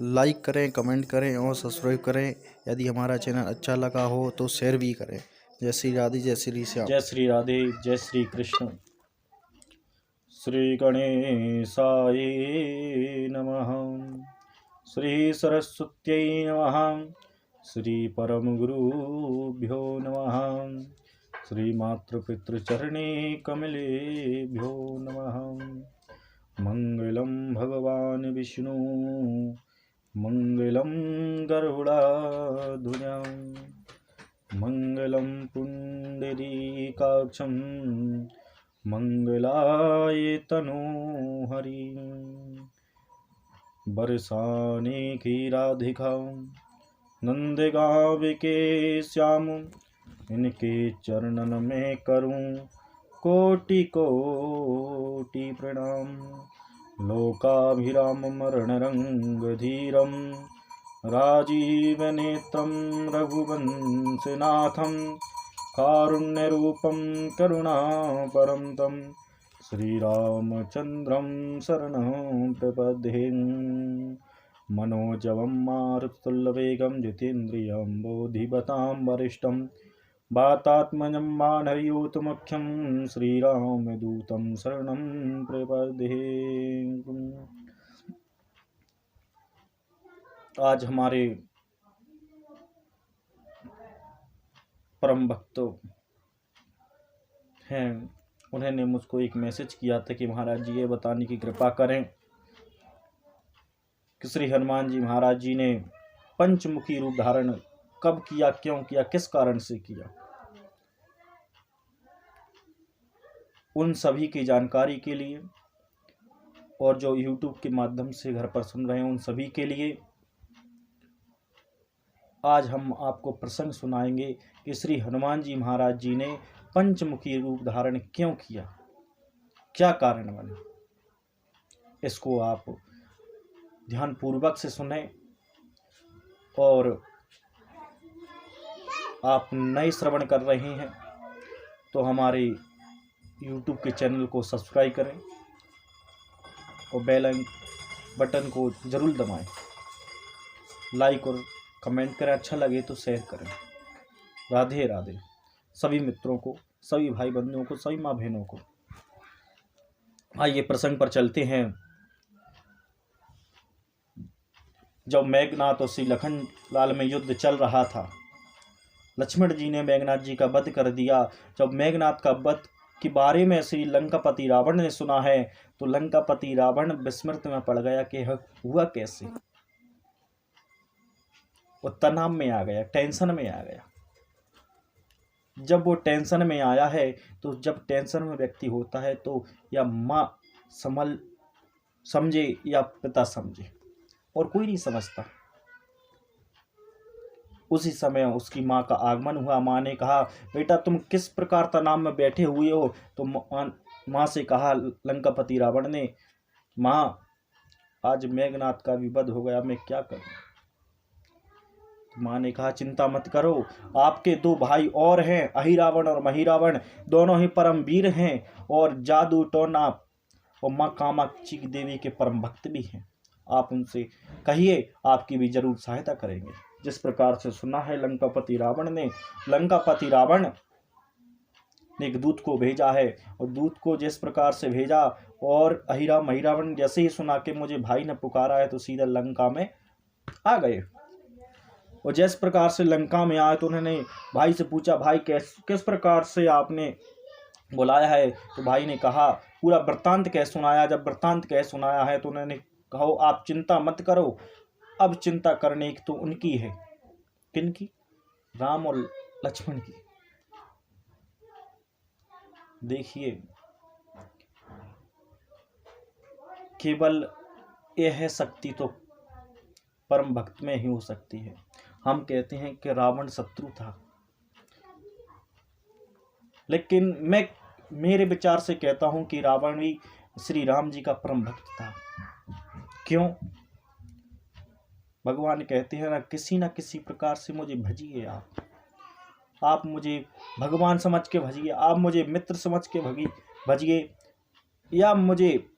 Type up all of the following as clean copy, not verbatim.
Like करें, comment करें और सब्सक्राइब करें। यदि हमारा चैनल अच्छा लगा हो तो शेयर भी करें। जय श्री राधे, जय श्री श्याम। जय श्री राधे, जय श्री कृष्ण। श्री गणेशाय नमः। श्री सरस्वत्यै नमः। श्री परम गुरुभ्यो नमः। श्री मातृपितृचरणे कमलेभ्यो नमः। मंगलम भगवान विष्णु, मंगलम गरुड़ाध्वज, मंगलम पुंडरीकाक्षं, मंगलाय तनोहरि। बरसाने की राधिका नंदगांव के श्याम, इनके चरणन में करूं कोटि कोटि प्रणाम। लोकाभिराम मरण रंग धीरम, राजीव नेत्रम रघुवंशनाथम, कारुण्य रूपम करुणापरं तम श्रीरामचंद्रं शरणं प्रपद्ये। मनोजवं मारुततुल्यवेगं जितेन्द्रियं बोधिबतां वरिष्ठं, वातात्मजं वानरयूथमुख्यं श्रीरामदूतं शरणं प्रपद्ये। आज हमारे परम भक्त हैं, उन्होंने मुझको एक मैसेज किया था कि महाराज जी ये बताने की कृपा करें कि श्री हनुमान जी महाराज जी ने पंचमुखी रूप धारण कब किया, क्यों किया, किस कारण से किया। उन सभी की जानकारी के लिए और जो YouTube के माध्यम से घर पर सुन रहे हैं उन सभी के लिए आज हम आपको प्रसंग सुनाएंगे कि श्री हनुमान जी महाराज जी ने पंचमुखी रूप धारण क्यों किया, क्या कारण बने। इसको आप ध्यान पूर्वक से सुने और आप नए श्रवण कर रहे हैं तो हमारे YouTube के चैनल को सब्सक्राइब करें और बेल बटन को जरूर दबाएं। लाइक और कमेंट करें, अच्छा लगे तो शेयर करें। राधे राधे सभी मित्रों को, सभी भाई बंधुओं को, सभी माँ बहनों को। आइए प्रसंग पर चलते हैं। जब मेघनाथ और श्री लखन लाल में युद्ध चल रहा था, लक्ष्मण जी ने मेघनाथ जी का वध कर दिया। जब मेघनाथ का वध के बारे में श्री लंकापति रावण ने सुना है तो लंकापति रावण विस्मृत में पड़ गया कि हुआ कैसे। वो तनाव में आ गया, टेंशन में आ गया। जब वो टेंशन में आया है तो जब टेंशन में व्यक्ति होता है तो या माँ समझे या पिता समझे, और कोई नहीं समझता। उसी समय उसकी माँ का आगमन हुआ। माँ ने कहा, बेटा तुम किस प्रकार तनाव में बैठे हुए हो। तो माँ से कहा लंकापति रावण ने, माँ आज मेघनाथ का भी वध हो गया, मैं क्या करूं। तो माँ ने कहा, चिंता मत करो, आपके दो भाई और हैं, अहिरावण और महिरावण, दोनों ही परम वीर हैं और जादू टोना और माँ कामाक्षी देवी के परम भक्त भी हैं। आप उनसे कहिए, आपकी भी जरूर सहायता करेंगे। जिस प्रकार से सुना है लंकापति रावण ने, लंकापति रावण ने एक दूत को भेजा है और दूत को जिस प्रकार से भेजा और महिरावण जैसे ही सुना कि मुझे भाई ने पुकारा है तो सीधा लंका में आ गए। और जिस प्रकार से लंका में आए तो उन्होंने भाई से पूछा, भाई किस प्रकार से आपने बुलाया है। तो भाई ने कहा, पूरा वृत्तांत कह सुनाया। जब वृत्तांत कह सुनाया है तो उन्होंने कहो, आप चिंता मत करो, अब चिंता करने की तो उनकी है। किनकी? राम और लक्ष्मण की। देखिए, केवल यह शक्ति तो परम भक्त में ही हो सकती है। हम कहते हैं कि रावण शत्रु था, लेकिन मैं मेरे विचार से कहता हूं कि रावण भी श्री राम जी का परम भक्त था। क्यों? भगवान कहते हैं ना किसी प्रकार से मुझे भजिए। आप मुझे भगवान समझ के भजिए, आप मुझे मित्र समझ के भजिए, या मुझे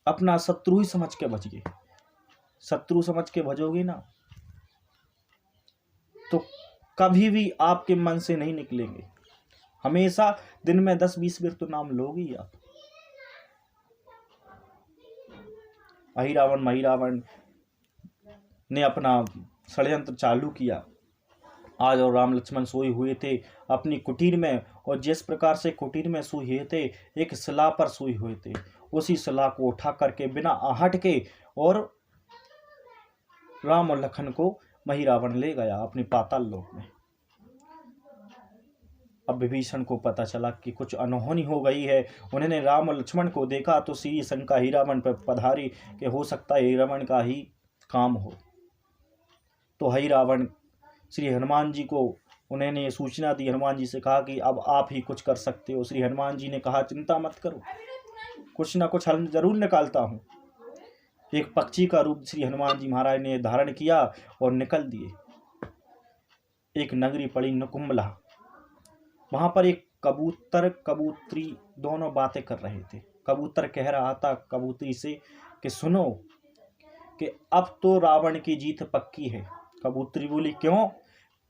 अपना शत्रु ही समझ के भजिए। शत्रु समझ के भजोगे ना तो कभी भी आपके मन से नहीं निकलेंगे। हमेशा दिन में 10-20 बार तो नाम लोगे ही आप। अहिरावण महिरावण ने अपना षड्यंत्र चालू किया। आज और राम लक्ष्मण सोए हुए थे अपनी कुटीर में, और जिस प्रकार से कुटीर में सोए हुए थे एक शिला पर सोए हुए थे, उसी शिला को उठा करके बिना आहट के और राम और लखन को महिरावण ले गया अपने पाताल लोक में। अब विभीषण को पता चला कि कुछ अनहोनी हो गई है। उन्होंने राम और लक्ष्मण को देखा तो सीधी शंका हिरावण पर पधारी कि हो सकता है हिरावण का ही काम हो। तो हिरावण श्री हनुमान जी को उन्होंने सूचना दी। हनुमान जी से कहा कि अब आप ही कुछ कर सकते हो। श्री हनुमान जी ने कहा चिंता मत करो, कुछ ना कुछ हल जरूर निकालता हूँ। एक पक्षी का रूप श्री हनुमान जी महाराज ने धारण किया और निकल दिए। एक नगरी पड़ी नुकुंबला, वहां पर एक कबूतर कबूतरी दोनों बातें कर रहे थे। कबूतर कह रहा था कबूतरी से कि सुनो कि अब तो रावण की जीत पक्की है। कबूतरी बोली क्यों?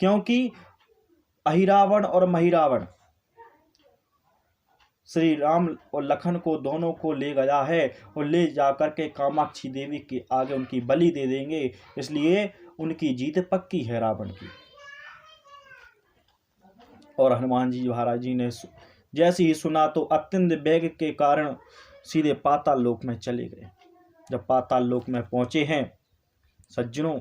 क्योंकि अहिरावण और महिरावण श्री राम और लखन को दोनों को ले गया है और ले जाकर के कामाक्षी देवी के आगे उनकी बलि दे देंगे, इसलिए उनकी जीत पक्की है रावण की। और हनुमान जी महाराज जी ने जैसे ही सुना तो अत्यंत वेग के कारण सीधे पाताल लोक में चले गए। जब पाताल लोक में पहुंचे हैं सज्जनों,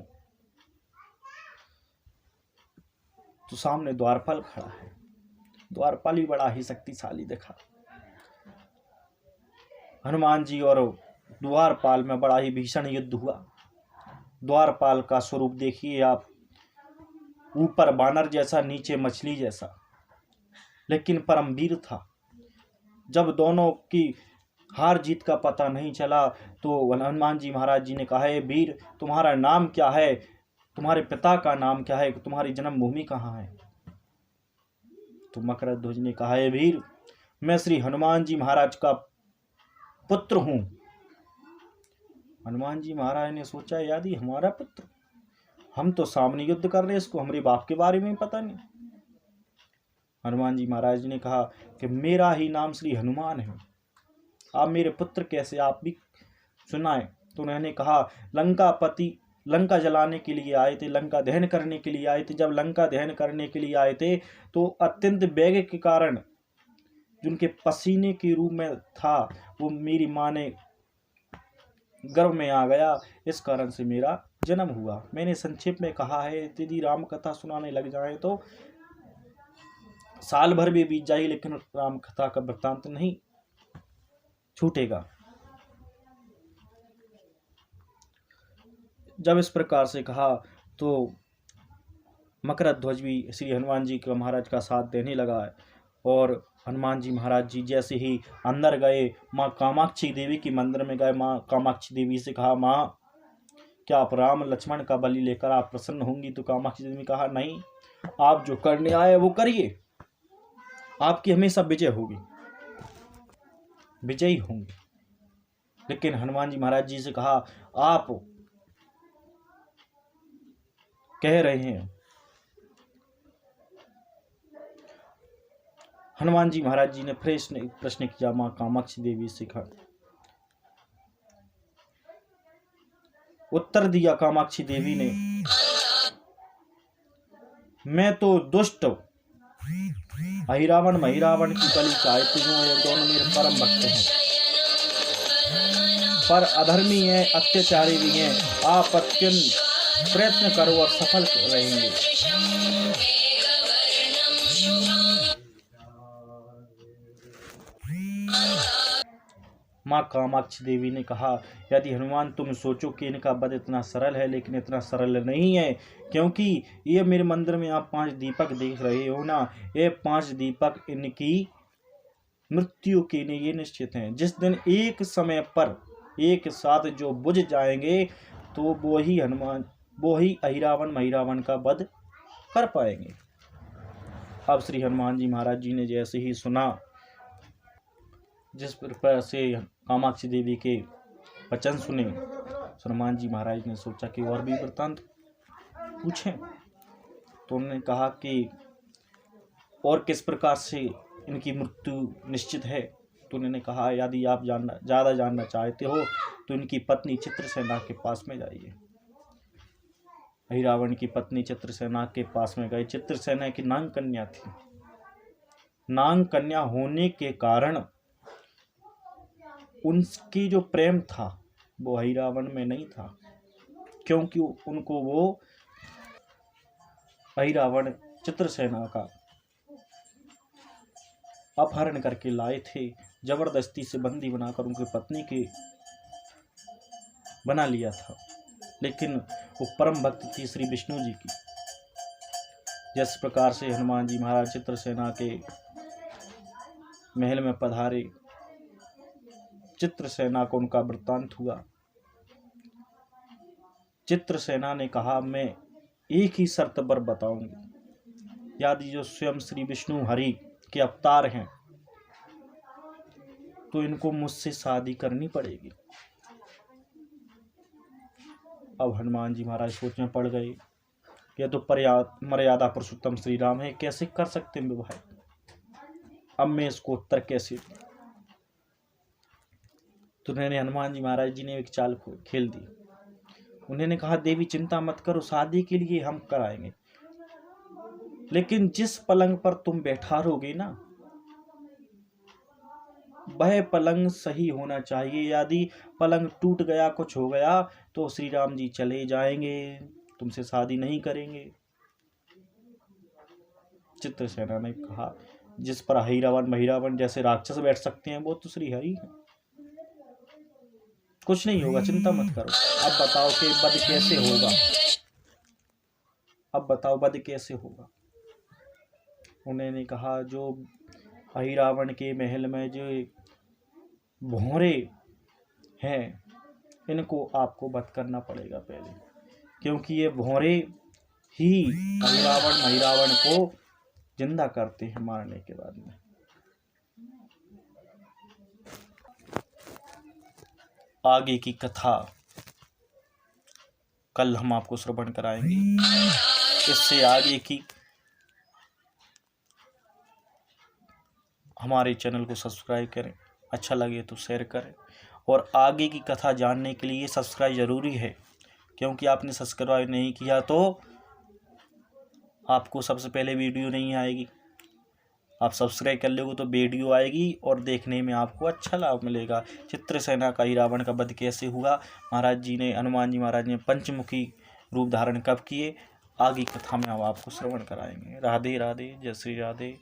तो सामने द्वारपाल खड़ा है। द्वारपाल ही बड़ा ही शक्तिशाली दिखा। हनुमान जी और द्वारपाल में बड़ा ही भीषण युद्ध हुआ। द्वारपाल का स्वरूप देखिए आप, ऊपर बानर जैसा नीचे मछली जैसा, लेकिन परमवीर था। जब दोनों की हार जीत का पता नहीं चला तो हनुमान जी महाराज जी ने कहा है वीर तुम्हारा नाम क्या है, तुम्हारे पिता का नाम क्या है, तुम्हारी जन्मभूमि कहाँ है? तो मकरध्वज ने कहा है वीर मैं श्री हनुमान जी महाराज का पुत्र हूं। हनुमान जी महाराज ने सोचा यदि हमारा पुत्र, हम तो सामने युद्ध कर रहे हैं, इसको हमारे बाप के बारे में पता नहीं। हनुमान जी महाराज ने कहा कि मेरा ही नाम श्री हनुमान है, आप मेरे पुत्र कैसे, आप भी सुनाए। तो उन्होंने कहा लंका जलाने के लिए आए थे, लंका दहन करने के लिए आए थे। जब लंका दहन करने के लिए आए थे तो अत्यंत वेग के कारण जिनके पसीने के रूप में था वो मेरी माँ ने गर्भ में आ गया, इस कारण से मेरा जन्म हुआ। मैंने संक्षेप में कहा है, यदि राम कथा सुनाने लग जाए तो साल भर भी बीत जाए लेकिन राम कथा का वृत्तांत नहीं छूटेगा। जब इस प्रकार से कहा तो मकरध्वज भी श्री हनुमान जी के महाराज का साथ देने लगा है। और हनुमान जी महाराज जी जैसे ही अंदर गए, माँ कामाक्षी देवी के मंदिर में गए, माँ कामाक्षी देवी से कहा माँ क्या आप राम लक्ष्मण का बलि लेकर आप प्रसन्न होंगी? तो कामाक्षी देवी ने कहा नहीं, आप जो करने आए वो करिए, आपकी हमेशा विजय होगी, विजयी होंगे। लेकिन हनुमान जी महाराज जी से कहा आप कह रहे हैं। हनुमान जी महाराज जी ने फिर प्रश्न किया मां कामाक्षी देवी से। उत्तर दिया कामाक्षी देवी ने, मैं तो दुष्ट अहिरावण महिरावण की बलि चाहती हूँ, ये दोनों मेरे परम भक्त हैं, पर अधर्मी है, अत्याचारी भी हैं। आप अत्यंत प्रयत्न करो और सफल रहेंगे। माँ कामाक्षी देवी ने कहा यदि हनुमान तुम सोचो कि इनका वध इतना सरल है, लेकिन इतना सरल नहीं है, क्योंकि ये मेरे मंदिर में आप 5 दीपक देख रहे हो ना, ये 5 दीपक इनकी मृत्यु के लिए ये निश्चित हैं। जिस दिन एक समय पर एक साथ जो बुझ जाएंगे तो वो ही अहिरावण महिरावण का वध कर पाएंगे। अब श्री हनुमान जी महाराज जी ने जैसे ही सुना, जिस प्रकार से कामाक्षी देवी के वचन सुने, तो हनुमान जी महाराज ने सोचा कि और भी वृत्तांत पूछें। तो उन्होंने कहा कि और किस प्रकार से इनकी मृत्यु निश्चित है। तो उन्होंने कहा यदि आप ज़्यादा जानना चाहते हो तो इनकी पत्नी चित्रसेना के पास में जाइए। अहिरावण की पत्नी चित्रसेना के पास में गए। चित्रसेना की नाग कन्या थी। नाग कन्या होने के कारण उनकी जो प्रेम था वो अहिरावण में नहीं था, क्योंकि उनको वो अहिरावण चित्रसेना का अपहरण करके लाए थे, जबरदस्ती से बंदी बनाकर उनकी पत्नी के बना लिया था। लेकिन वो परम भक्त थी श्री विष्णु जी की। जिस प्रकार से हनुमान जी महाराज चित्रसेना के महल में पधारे, चित्रसेना को उनका वृत्तांत हुआ। चित्रसेना ने कहा मैं एक ही शर्त पर बताऊंगी, यदि जो स्वयं श्री विष्णु हरि के अवतार हैं तो इनको मुझसे शादी करनी पड़ेगी। अब हनुमान जी महाराज सोच में पड़ गए, यह तो मर्यादा पुरुषोत्तम श्री राम है, कैसे कर सकते हैं विवाह। अब मैं इसको उत्तर कैसे दूं। तो उन्होंने हनुमान जी महाराज जी ने एक चाल खेल दी। उन्होंने कहा देवी चिंता मत करो, शादी के लिए हम कराएंगे, लेकिन जिस पलंग पर तुम बैठा रहोगे ना वह पलंग सही होना चाहिए। यदि पलंग टूट गया, कुछ हो गया तो श्री राम जी चले जाएंगे, तुमसे शादी नहीं करेंगे। चित्रसेना ने कहा जिस पर अहिरावण महिरावण जैसे राक्षस बैठ सकते हैं वो तो श्री हरि है, कुछ नहीं होगा, चिंता मत करो। अब बताओ कि वध कैसे होगा, अब बताओ वध कैसे होगा। उन्होंने कहा जो अहिरावण के महल में जो भौरे हैं इनको आपको वध करना पड़ेगा पहले, क्योंकि ये भौरे ही अहिरावण महिरावण को जिंदा करते हैं मारने के बाद में। आगे की कथा कल हम आपको श्रवण कराएंगे। इससे आगे की हमारे चैनल को सब्सक्राइब करें, अच्छा लगे तो शेयर करें, और आगे की कथा जानने के लिए सब्सक्राइब ज़रूरी है, क्योंकि आपने सब्सक्राइब नहीं किया तो आपको सबसे पहले वीडियो नहीं आएगी। आप सब्सक्राइब कर लोगे तो वीडियो आएगी और देखने में आपको अच्छा लाभ मिलेगा। चित्रसेना का अहिरावण का वध कैसे हुआ, महाराज जी ने हनुमान जी महाराज ने पंचमुखी रूप धारण कब किए, आगे कथा में हम आपको श्रवण कराएंगे। राधे राधे, जय श्री राधे।